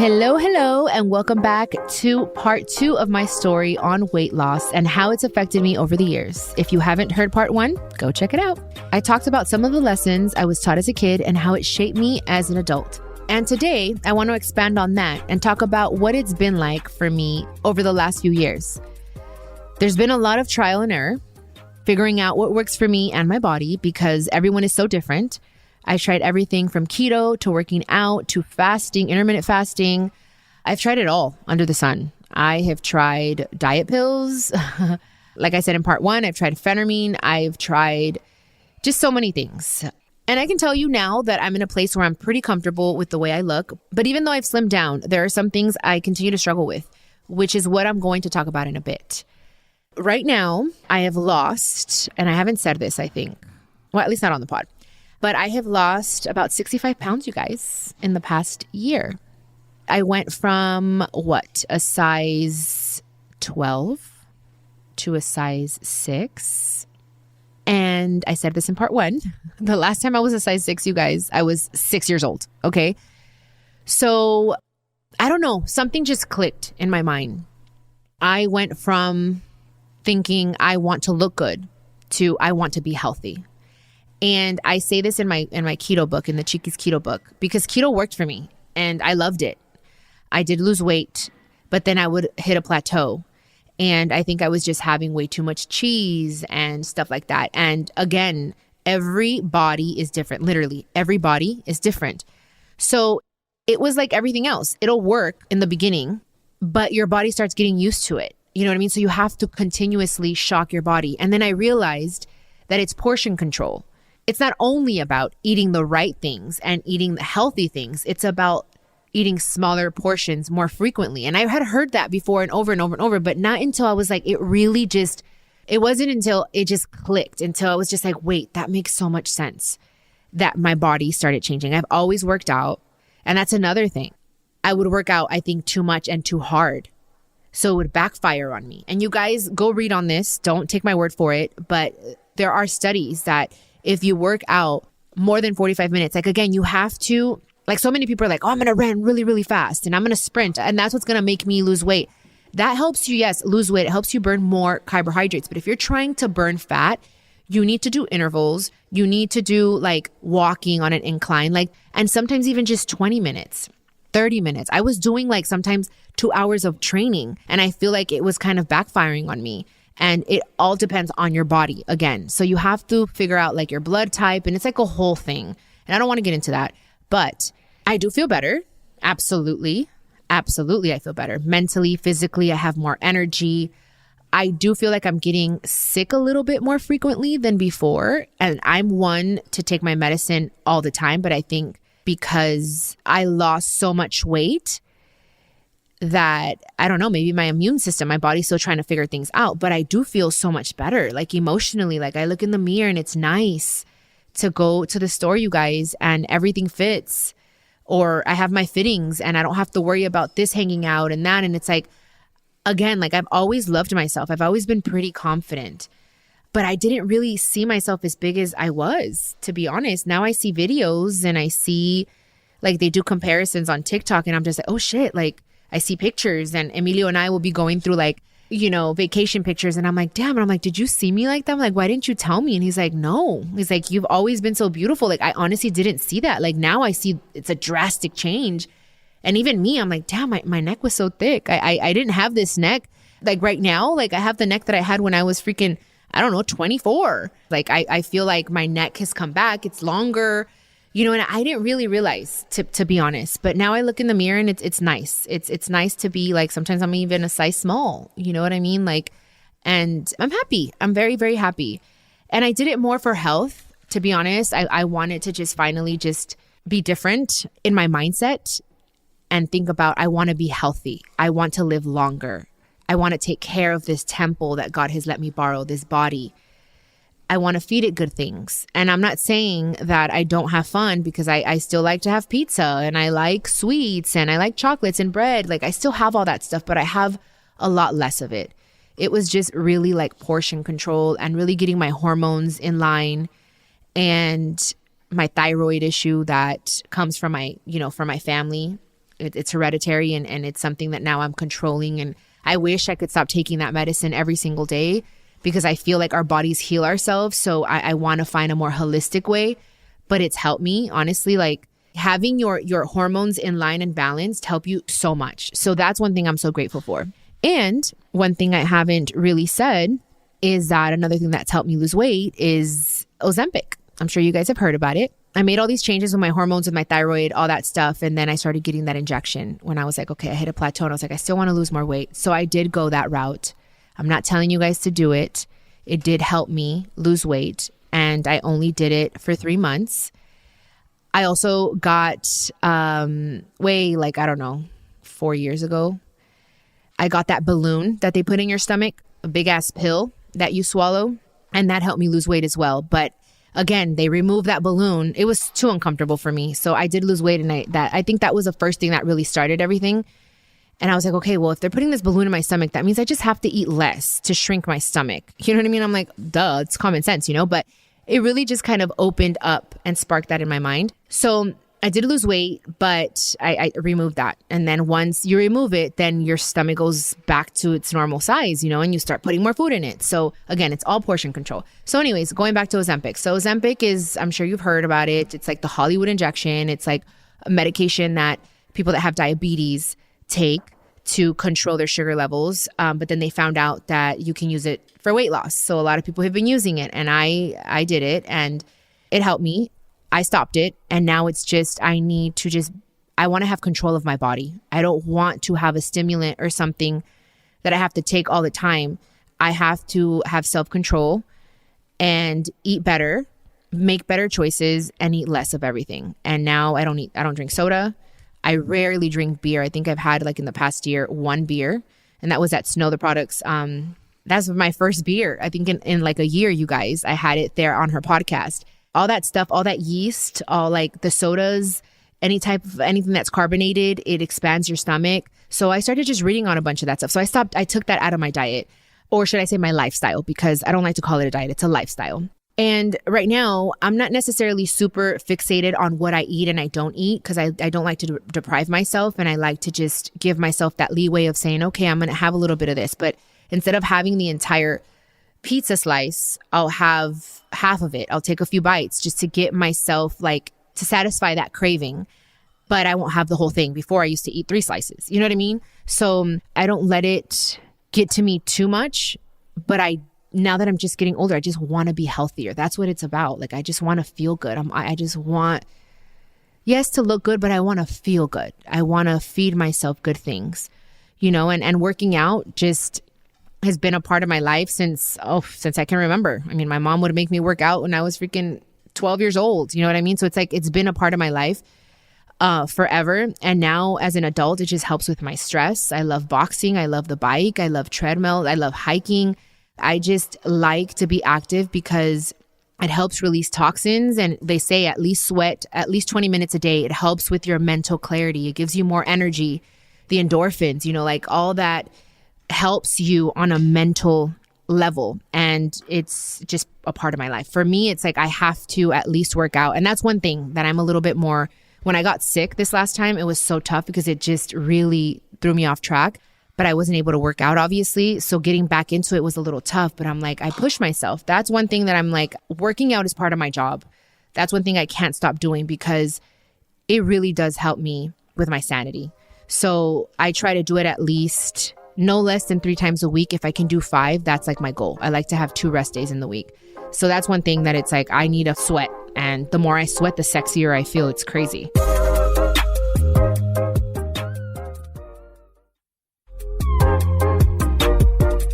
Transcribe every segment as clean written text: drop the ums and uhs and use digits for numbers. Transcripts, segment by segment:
Hello, and welcome back to part 2 of my story on weight loss and how it's affected me over the years. If you haven't heard part 1, go check it out. I talked about some of the lessons I was taught as a kid and how it shaped me as an adult. And today, I want to expand on that and talk about what it's been like for me over the last few years. There's been a lot of trial and error, figuring out what works for me and my body because everyone is so different. I tried everything from keto to working out to fasting, intermittent fasting. I've tried it all under the sun. I have tried diet pills. Like I said in part 1, I've tried phentermine. I've tried just so many things. And I can tell you now that I'm in a place where I'm pretty comfortable with the way I look. But even though I've slimmed down, there are some things I continue to struggle with, which is what I'm going to talk about in a bit. Right now, I have lost, and I haven't said this, I think. Well, at least not on the pod. But I have lost about 65 pounds, you guys, in the past year. I went from, a size 12 to a size 6. And I said this in part 1. The last time I was a size 6, you guys, I was 6 years old, okay? So, I don't know. Something just clicked in my mind. I went from thinking I want to look good to I want to be healthy. And I say this in my keto book, in the Chiquis keto book, because keto worked for me and I loved it. I did lose weight, but then I would hit a plateau. And I think I was just having way too much cheese and stuff like that. And again, every body is different. Literally, every body is different. So it was like everything else. It'll work in the beginning, but your body starts getting used to it. You know what I mean? So you have to continuously shock your body. And then I realized that it's portion control. It's not only about eating the right things and eating the healthy things. It's about eating smaller portions more frequently. And I had heard that before and over and over and over, but not until I was like, it wasn't until it just clicked, until I was just like, wait, that makes so much sense, that my body started changing. I've always worked out. And that's another thing. I would work out, I think, too much and too hard. So it would backfire on me. And you guys go read on this. Don't take my word for it. But there are studies that if you work out more than 45 minutes, like again, you have to, like so many people are like, oh, I'm going to run really, really fast and I'm going to sprint. And that's what's going to make me lose weight. That helps you, yes, lose weight. It helps you burn more carbohydrates. But if you're trying to burn fat, you need to do intervals. You need to do like walking on an incline, and sometimes even just 20 minutes, 30 minutes. I was doing like sometimes 2 hours of training and I feel like it was kind of backfiring on me. And it all depends on your body again. So you have to figure out like your blood type and it's like a whole thing. And I don't want to get into that, but I do feel better. Absolutely. Absolutely. I feel better mentally, physically. I have more energy. I do feel like I'm getting sick a little bit more frequently than before. And I'm one to take my medicine all the time. But I think because I lost so much weight that, I don't know, maybe my immune system, my body's still trying to figure things out. But I do feel so much better, like emotionally. Like I look in the mirror and it's nice to go to the store, you guys, and everything fits. Or I have my fittings and I don't have to worry about this hanging out and that. And it's like, again, like I've always loved myself. I've always been pretty confident, but I didn't really see myself as big as I was, to be honest. Now I see videos and I see like they do comparisons on TikTok and I'm just like, oh shit. Like I see pictures and Emilio and I will be going through like, vacation pictures. And I'm like, damn. And I'm like, did you see me like that? I'm like, why didn't you tell me? And he's like, no. He's like, you've always been so beautiful. Like, I honestly didn't see that. Like now I see it's a drastic change. And even me, I'm like, damn, my neck was so thick. I didn't have this neck. Like right now, like I have the neck that I had when I was freaking, 24. Like I feel like my neck has come back. It's longer, and I didn't really realize to be honest, but now I look in the mirror and it's nice. It's nice to be like, sometimes I'm even a size small, you know what I mean? Like, and I'm happy. I'm very, very happy. And I did it more for health, to be honest. I wanted to just finally just be different in my mindset and think about, I want to be healthy. I want to live longer. I want to take care of this temple that God has let me borrow, this body. I want to feed it good things. And I'm not saying that I don't have fun, because I still like to have pizza and I like sweets and I like chocolates and bread. Like I still have all that stuff, but I have a lot less of it. It was just really like portion control and really getting my hormones in line, and my thyroid issue that comes from my, from my family. It's hereditary and it's something that now I'm controlling. And I wish I could stop taking that medicine every single day because I feel like our bodies heal ourselves. So I want to find a more holistic way, but it's helped me, honestly. Like having your hormones in line and balanced help you so much. So that's one thing I'm so grateful for. And one thing I haven't really said is that another thing that's helped me lose weight is Ozempic. I'm sure you guys have heard about it. I made all these changes with my hormones, with my thyroid, all that stuff. And then I started getting that injection when I was like, okay, I hit a plateau. And I was like, I still want to lose more weight. So I did go that route. I'm not telling you guys to do it. It did help me lose weight. And I only did it for 3 months. I also got 4 years ago, I got that balloon that they put in your stomach, a big ass pill that you swallow. And that helped me lose weight as well. But again, they removed that balloon. It was too uncomfortable for me. So I did lose weight. And I think that was the first thing that really started everything. And I was like, okay, well, if they're putting this balloon in my stomach, that means I just have to eat less to shrink my stomach. You know what I mean? I'm like, duh, it's common sense, but it really just kind of opened up and sparked that in my mind. So I did lose weight, but I removed that. And then once you remove it, then your stomach goes back to its normal size, and you start putting more food in it. So again, it's all portion control. So anyways, going back to Ozempic. So Ozempic is, I'm sure you've heard about it. It's like the Hollywood injection. It's like a medication that people that have diabetes take to control their sugar levels. But then they found out that you can use it for weight loss. So a lot of people have been using it, and I did it and it helped me. I stopped it, and now it's just, I want to have control of my body. I don't want to have a stimulant or something that I have to take all the time. I have to have self-control and eat better, make better choices, and eat less of everything. And now I don't drink soda. I rarely drink beer. I think I've had in the past year, 1 beer, and that was at Snow the Products. That's my first beer. I think in a year, you guys, I had it there on her podcast. All that stuff, all that yeast, all the sodas, anything that's carbonated, it expands your stomach. So I started just reading on a bunch of that stuff. So I took that out of my diet, or should I say my lifestyle, because I don't like to call it a diet. It's a lifestyle. And right now, I'm not necessarily super fixated on what I eat and I don't eat, because I don't like to deprive myself. And I like to just give myself that leeway of saying, okay, I'm going to have a little bit of this. But instead of having the entire pizza slice, I'll have half of it. I'll take a few bites just to get myself to satisfy that craving. But I won't have the whole thing. Before, I used to eat 3 slices. You know what I mean? So I don't let it get to me too much. But now that I'm just getting older, I just want to be healthier. That's what it's about. I just want to feel good. I just want, yes, to look good, but I want to feel good. I want to feed myself good things, and working out just has been a part of my life since I can remember. I mean, my mom would make me work out when I was freaking 12 years old. You know what I mean? So it's been a part of my life forever. And now as an adult, it just helps with my stress. I love boxing. I love the bike. I love treadmill. I love hiking. I just like to be active because it helps release toxins. And they say at least sweat at least 20 minutes a day. It helps with your mental clarity. It gives you more energy, the endorphins, all that helps you on a mental level. And it's just a part of my life. For me, it's I have to at least work out. And that's one thing that I'm a little bit more, when I got sick this last time, it was so tough because it just really threw me off track. But I wasn't able to work out, obviously. So getting back into it was a little tough, but I'm I push myself. That's one thing that I'm working out is part of my job. That's one thing I can't stop doing because it really does help me with my sanity. So I try to do it at least no less than 3 times a week. If I can do 5, that's my goal. I like to have 2 rest days in the week. So that's one thing that it's I need a sweat. And the more I sweat, the sexier I feel. It's crazy.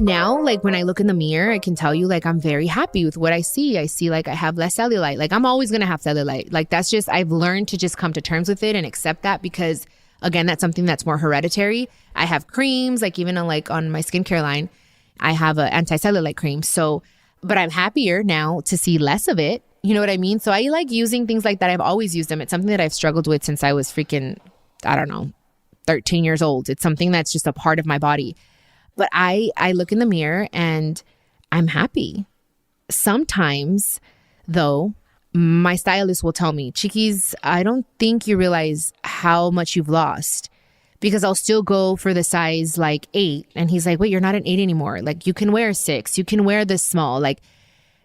Now, when I look in the mirror, I can tell you, I'm very happy with what I see. I see, I have less cellulite. I'm always going to have cellulite. That's just, I've learned to just come to terms with it and accept that because, again, that's something that's more hereditary. I have creams, even on my skincare line, I have an anti-cellulite cream. So, but I'm happier now to see less of it. You know what I mean? So I like using things like that. I've always used them. It's something that I've struggled with since I was freaking, 13 years old. It's something that's just a part of my body. But I look in the mirror and I'm happy. Sometimes, though, my stylist will tell me, Chiquis, I don't think you realize how much you've lost. Because I'll still go for the size like 8. And he's like, wait, you're not an 8 anymore. Like you can wear 6. You can wear this small. Like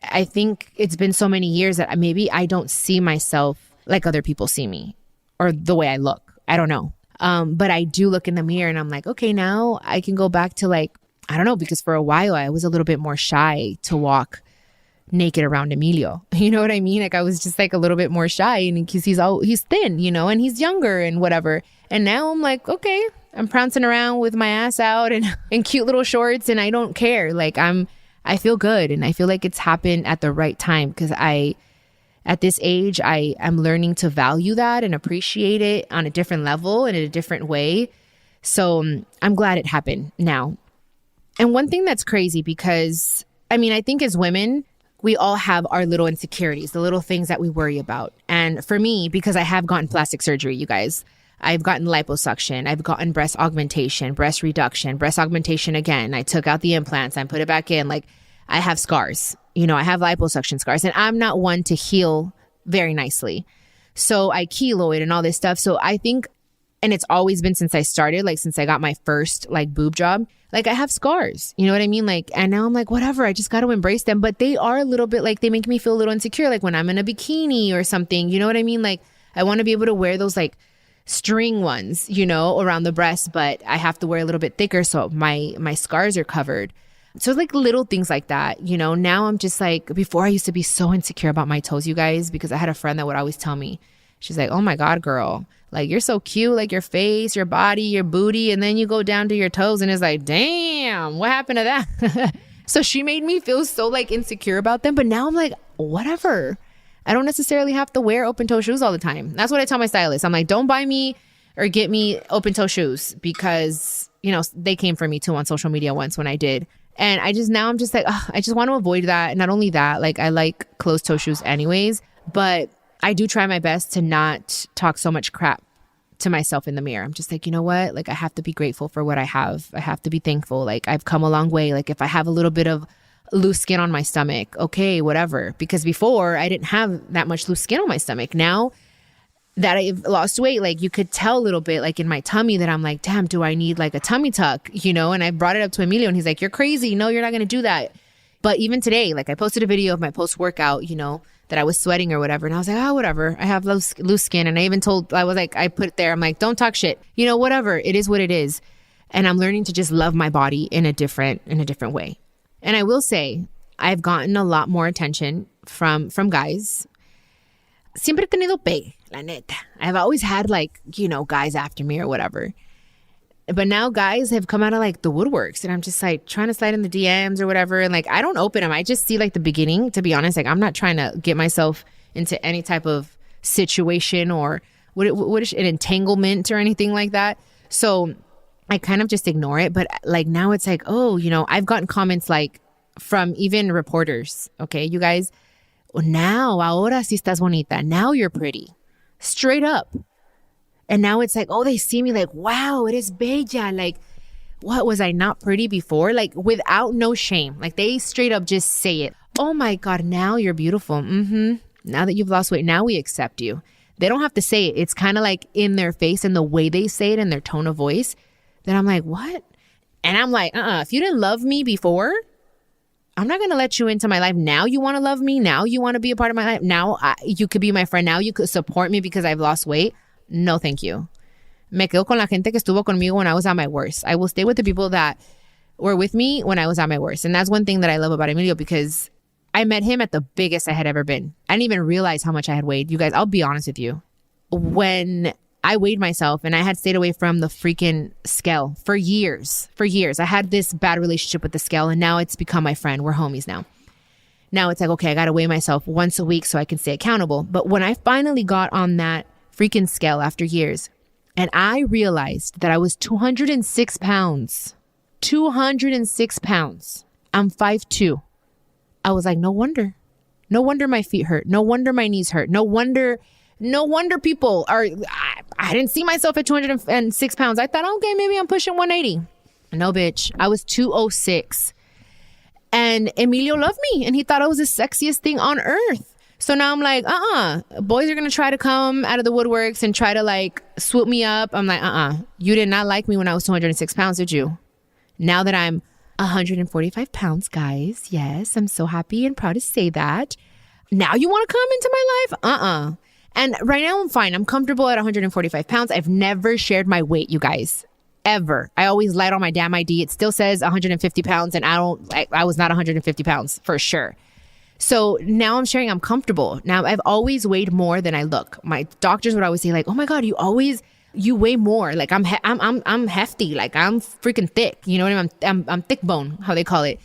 I think it's been so many years that maybe I don't see myself like other people see me or the way I look. I don't know. But I do look in the mirror and I'm like, okay, now I can go back to like, I don't know, because for a while I was a little bit more shy to walk naked around Emilio. You know what I mean? Like I was just like a little bit more shy and because he's thin, you know, and he's younger and whatever. And now I'm like, okay, I'm prancing around with my ass out and in cute little shorts and I don't care. Like I feel good and I feel like it's happened at the right time because at this age, I am learning to value that and appreciate it on a different level and in a different way. So I'm glad it happened now. And one thing that's crazy because, I mean, I think as women, we all have our little insecurities, the little things that we worry about. And for me, because I have gotten plastic surgery, you guys, I've gotten liposuction, I've gotten breast augmentation, breast reduction, breast augmentation again. I took out the implants and put it back in. Like I have scars, you know, I have liposuction scars and I'm not one to heal very nicely. So I keloid and all this stuff. So I think, and it's always been since I started, like since I got my first like boob job, like I have scars, you know what I mean? Like, and now I'm like, whatever, I just got to embrace them. But they are a little bit like, they make me feel a little insecure. Like when I'm in a bikini or something, you know what I mean? Like I want to be able to wear those like string ones, you know, around the breast, but I have to wear a little bit thicker. So my scars are covered. So like little things like that, you know, now I'm just like, before I used to be so insecure about my toes, you guys, because I had a friend that would always tell me, she's like, oh my God, girl, like you're so cute, like your face, your body, your booty. And then you go down to your toes and it's like, damn, what happened to that? So she made me feel so like insecure about them. But now I'm like, whatever. I don't necessarily have to wear open toe shoes all the time. That's what I tell my stylist. I'm like, don't buy me or get me open toe shoes because, you know, they came for me too on social media once when I did. And now I'm just like, I just want to avoid that. Not only that, like I like closed toe shoes anyways, but I do try my best to not talk so much crap to myself in the mirror. I'm just like, you know what? Like I have to be grateful for what I have. I have to be thankful. Like I've come a long way. Like if I have a little bit of loose skin on my stomach, okay, whatever. Because before I didn't have that much loose skin on my stomach. Now that I've lost weight, like you could tell a little bit like in my tummy that I'm like, damn, do I need like a tummy tuck, you know? And I brought it up to Emilio and he's like, you're crazy. No, you're not going to do that. But even today, like I posted a video of my post-workout, you know, that I was sweating or whatever. And I was like, oh, whatever. I have loose skin. And I even I put it there. I'm like, don't talk shit. You know, whatever. It is what it is. And I'm learning to just love my body in a different way. And I will say, I've gotten a lot more attention from guys. Siempre he tenido pegue, la neta. I've always had like, you know, guys after me or whatever. But now guys have come out of like the woodworks and I'm just like trying to slide in the DMs or whatever. And like, I don't open them. I just see like the beginning, to be honest. Like I'm not trying to get myself into any type of situation or what is an entanglement or anything like that. So I kind of just ignore it. But like now it's like, oh, you know, I've gotten comments like from even reporters. Okay, you guys, now, ahora sí estás bonita. Now you're pretty. Straight up. And now it's like, oh, they see me like, wow, it is bella. Like, what, was I not pretty before? Like without no shame. Like they straight up just say it. Oh my God, now you're beautiful. Now that you've lost weight, now we accept you. They don't have to say it. It's kind of like in their face and the way they say it and their tone of voice. Then I'm like, what? And I'm like, if you didn't love me before, I'm not going to let you into my life. Now you want to love me. Now you want to be a part of my life. Now you could be my friend. Now you could support me because I've lost weight. No, thank you. Me quedo con la gente que estuvo conmigo when I was at my worst. I will stay with the people that were with me when I was at my worst. And that's one thing that I love about Emilio because I met him at the biggest I had ever been. I didn't even realize how much I had weighed. You guys, I'll be honest with you. When I weighed myself and I had stayed away from the freaking scale for years. I had this bad relationship with the scale and now it's become my friend. We're homies now. Now it's like, okay, I got to weigh myself once a week so I can stay accountable. But when I finally got on that freaking scale after years and I realized that I was 206 pounds. 206 pounds. I'm 5'2". I was like, no wonder. No wonder my feet hurt. No wonder my knees hurt. No wonder people are... I didn't see myself at 206 pounds. I thought, okay, maybe I'm pushing 180. No, bitch. I was 206. And Emilio loved me. And he thought I was the sexiest thing on earth. So now I'm like, boys are going to try to come out of the woodworks and try to like swoop me up. I'm like, you did not like me when I was 206 pounds, did you? Now that I'm 145 pounds, guys. Yes, I'm so happy and proud to say that. Now you want to come into my life? And right now I'm fine. I'm comfortable at 145 pounds. I've never shared my weight, you guys. Ever. I always lied on my damn ID. It still says 150 pounds and I was not 150 pounds for sure. So now I'm sharing, I'm comfortable. Now I've always weighed more than I look. My doctors would always say like, oh my God, you weigh more. Like I'm hefty. Like I'm freaking thick. You know what I mean? I'm thick bone, how they call it.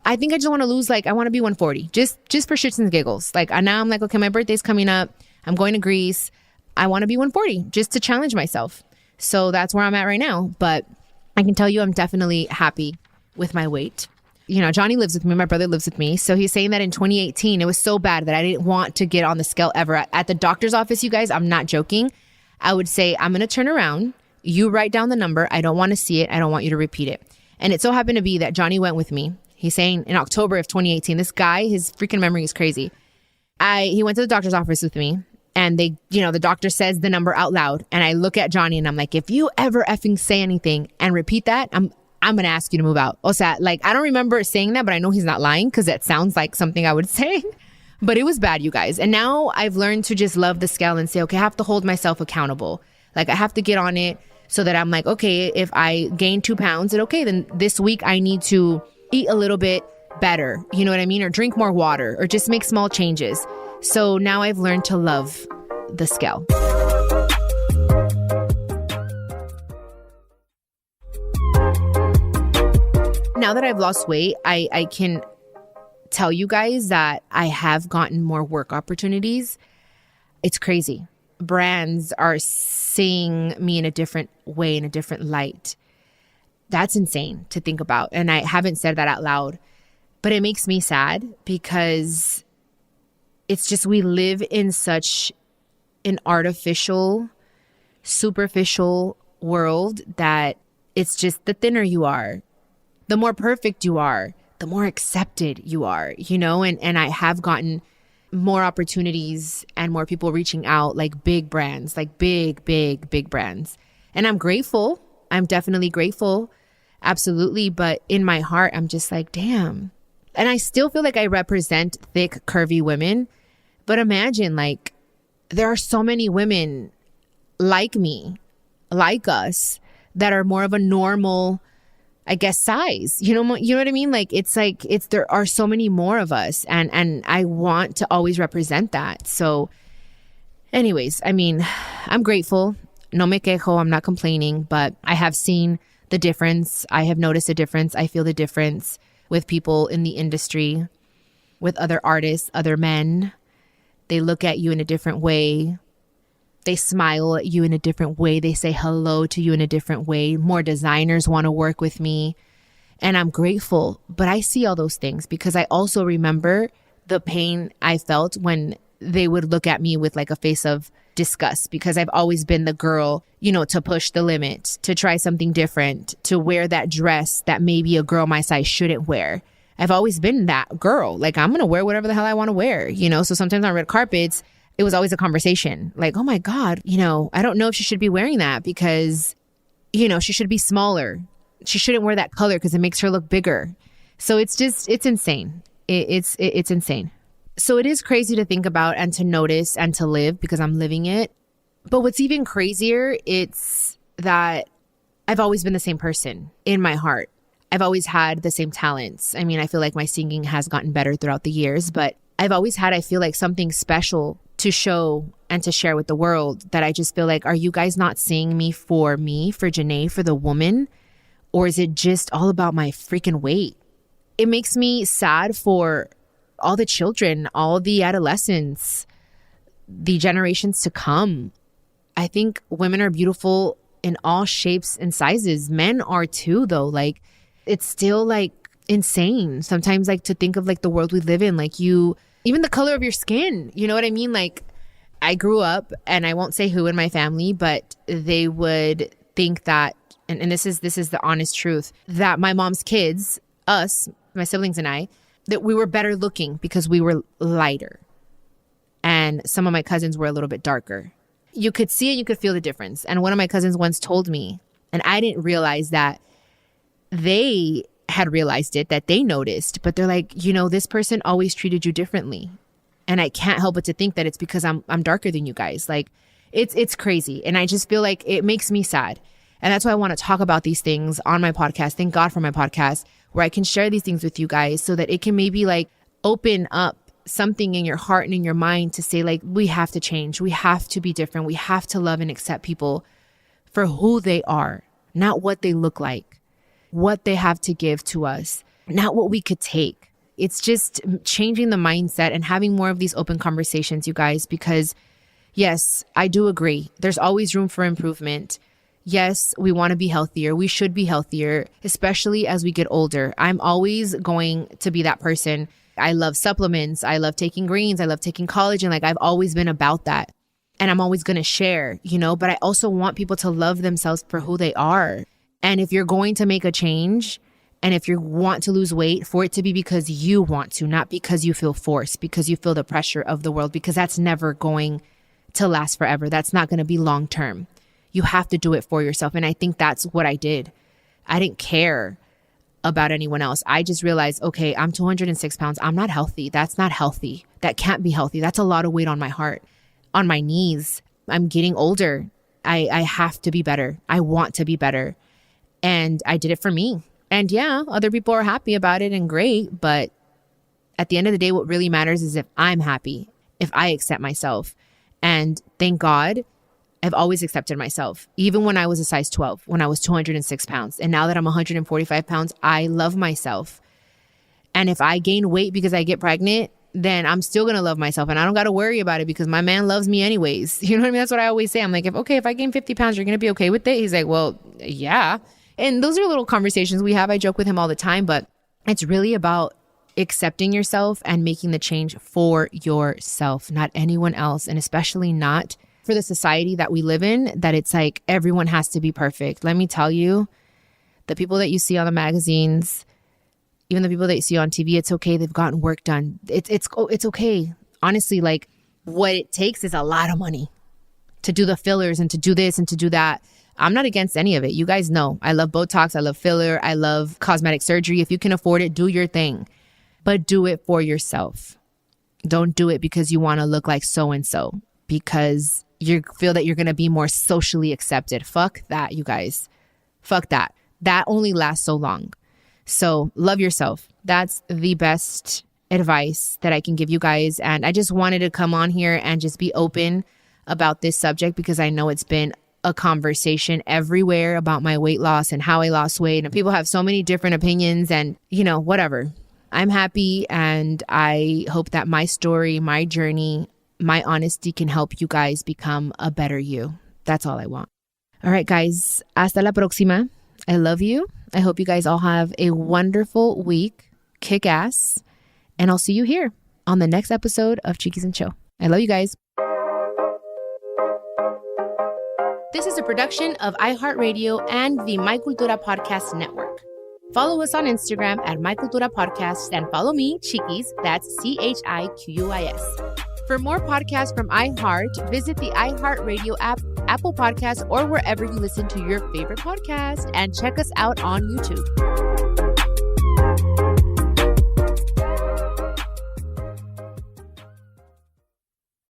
I think I just want to lose, like I want to be 140 just for shits and giggles. Like now I'm like, okay, my birthday's coming up. I'm going to Greece. I want to be 140 just to challenge myself. So that's where I'm at right now. But I can tell you I'm definitely happy with my weight. You know, Johnny lives with me. My brother lives with me. So he's saying that in 2018, it was so bad that I didn't want to get on the scale ever. At the doctor's office, you guys, I'm not joking. I would say, I'm going to turn around. You write down the number. I don't want to see it. I don't want you to repeat it. And it so happened to be that Johnny went with me. He's saying in October of 2018, this guy, his freaking memory is crazy. He went to the doctor's office with me. And the doctor says the number out loud. And I look at Johnny and I'm like, if you ever effing say anything and repeat that, I'm going to ask you to move out. O sea, like, I don't remember saying that, but I know he's not lying because that sounds like something I would say. But it was bad, you guys. And now I've learned to just love the scale and say, okay, I have to hold myself accountable. Like, I have to get on it so that I'm like, okay, if I gain 2 pounds, then this week I need to eat a little bit better. You know what I mean? Or drink more water or just make small changes. So now I've learned to love the scale. Now that I've lost weight, I can tell you guys that I have gotten more work opportunities. It's crazy. Brands are seeing me in a different way, in a different light. That's insane to think about. And I haven't said that out loud, but it makes me sad because it's just, we live in such an artificial, superficial world that it's just, the thinner you are, the more perfect you are, the more accepted you are, and I have gotten more opportunities and more people reaching out, like big brands, like big brands. And I'm grateful. I'm definitely grateful. Absolutely. But in my heart, I'm just like, damn. And I still feel like I represent thick, curvy women. But imagine, like, there are so many women like me, like us, that are more of a normal, I guess, size. You know what I mean? Like, there are so many more of us, and I want to always represent that. So anyways, I mean, I'm grateful. No me quejo. I'm not complaining, but I have seen the difference. I have noticed a difference. I feel the difference with people in the industry, with other artists, other men. They look at you in a different way. They smile at you in a different way. They say hello to you in a different way. More designers want to work with me. And I'm grateful. But I see all those things because I also remember the pain I felt when they would look at me with like a face of disgust, because I've always been the girl, to push the limit, to try something different, to wear that dress that maybe a girl my size shouldn't wear. I've always been that girl. Like, I'm going to wear whatever the hell I want to wear, So sometimes on red carpets, it was always a conversation. Like, oh my God, I don't know if she should be wearing that because, she should be smaller. She shouldn't wear that color because it makes her look bigger. So it's insane. It's insane. So it is crazy to think about and to notice and to live because I'm living it. But what's even crazier, it's that I've always been the same person in my heart. I've always had the same talents. I mean, I feel like my singing has gotten better throughout the years, but I've always had, I feel like, something special to show and to share with the world that I just feel like, are you guys not seeing me, for Janae, for the woman? Or is it just all about my freaking weight? It makes me sad for all the children, all the adolescents, the generations to come. I think women are beautiful in all shapes and sizes. Men are too, though. Like, it's still like insane sometimes, like, to think of like the world we live in, like even the color of your skin, you know what I mean? Like, I grew up, and I won't say who in my family, but they would think that, and this is the honest truth, that my mom's kids, us, my siblings and I, that we were better looking because we were lighter. and some of my cousins were a little bit darker. You could see it, you could feel the difference. And one of my cousins once told me, and I didn't realize that they had realized it, that they noticed, but they're like, you know, this person always treated you differently. And I can't help but to think that it's because I'm darker than you guys. Like, it's crazy. And I just feel like it makes me sad. And that's why I want to talk about these things on my podcast. Thank God for my podcast, where I can share these things with you guys so that it can maybe like open up something in your heart and in your mind to say, like, we have to change. We have to be different. We have to love and accept people for who they are, not what they look like, what they have to give to us, not what we could take. It's just changing the mindset and having more of these open conversations, you guys, because yes, I do agree. There's always room for improvement. Yes, we want to be healthier. We should be healthier, especially as we get older. I'm always going to be that person. I love supplements. I love taking greens. I love taking collagen. Like, I've always been about that. And I'm always going to share, you know, but I also want people to love themselves for who they are. And if you're going to make a change, and if you want to lose weight, for it to be because you want to, not because you feel forced, because you feel the pressure of the world, because that's never going to last forever. That's not going to be long term. You have to do it for yourself. And I think that's what I did. I didn't care about anyone else. I just realized, okay, I'm 206 pounds. I'm not healthy. That's not healthy. That can't be healthy. That's a lot of weight on my heart, on my knees. I'm getting older. I have to be better. I want to be better. And I did it for me. And yeah, other people are happy about it and great. But at the end of the day, what really matters is if I'm happy, if I accept myself. And thank God, I've always accepted myself, even when I was a size 12, when I was 206 pounds. And now that I'm 145 pounds, I love myself. And if I gain weight because I get pregnant, then I'm still going to love myself. And I don't got to worry about it because my man loves me anyways. You know what I mean? That's what I always say. I'm like, if I gain 50 pounds, you're going to be okay with it? He's like, well, yeah. And those are little conversations we have. I joke with him all the time, but it's really about accepting yourself and making the change for yourself, not anyone else. And especially not for the society that we live in, that it's like everyone has to be perfect. Let me tell you, the people that you see on the magazines, even the people that you see on TV, it's okay. They've gotten work done. It's okay. Honestly, like, what it takes is a lot of money to do the fillers and to do this and to do that. I'm not against any of it. You guys know I love Botox. I love filler. I love cosmetic surgery. If you can afford it, do your thing, but do it for yourself. Don't do it because you want to look like so-and-so, because you feel that you're going to be more socially accepted. Fuck that, you guys. Fuck that. That only lasts so long. So love yourself. That's the best advice that I can give you guys. And I just wanted to come on here and just be open about this subject because I know it's been a conversation everywhere about my weight loss and how I lost weight. And people have so many different opinions and, you know, whatever. I'm happy and I hope that my story, my journey, my honesty can help you guys become a better you. That's all I want. All right, guys. Hasta la próxima. I love you. I hope you guys all have a wonderful week. Kick ass. And I'll see you here on the next episode of Chiquis and Chill. I love you guys. This is a production of iHeartRadio and the My Cultura Podcast Network. Follow us on Instagram at My Cultura Podcast and follow me, Chiquis, that's CHIQUIS. For more podcasts from iHeart, visit the iHeartRadio app, Apple Podcasts, or wherever you listen to your favorite podcast, and check us out on YouTube.